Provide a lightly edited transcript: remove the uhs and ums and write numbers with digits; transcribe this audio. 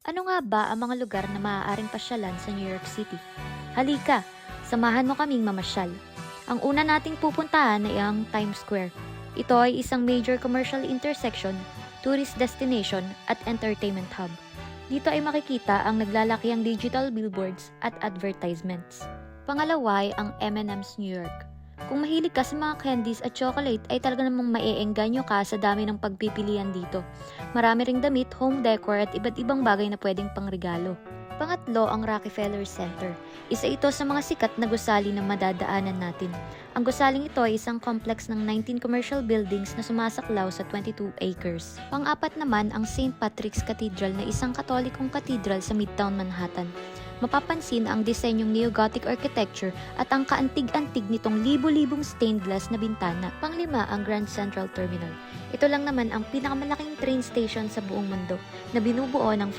Ano nga ba ang mga lugar na maaaring pasyalan sa New York City? Halika, samahan mo kaming mamasyal. Ang una nating pupuntahan ay ang Times Square. Ito ay isang major commercial intersection, tourist destination at entertainment hub. Dito ay makikita ang naglalakihang digital billboards at advertisements. Pangalawa ay ang M&M's New York. Kung mahilig ka sa mga candies at chocolate ay talaga namang maeengganyo ka sa dami ng pagpipilian dito. Marami ring damit, home decor at iba't ibang bagay na pwedeng pangregalo. Pangatlo, ang Rockefeller Center. Isa ito sa mga sikat na gusali na madadaanan natin. Ang gusaling ito ay isang complex ng 19 commercial buildings na sumasaklaw sa 22 acres. Pang-apat naman, ang St. Patrick's Cathedral na isang katolikong cathedral sa Midtown Manhattan. Mapapansin ang disenyong neo-Gothic architecture at ang kaantig-antig nitong libo-libong stained glass na bintana. Panglima, ang Grand Central Terminal. Ito lang naman ang pinakamalaking train station sa buong mundo na binubuo ng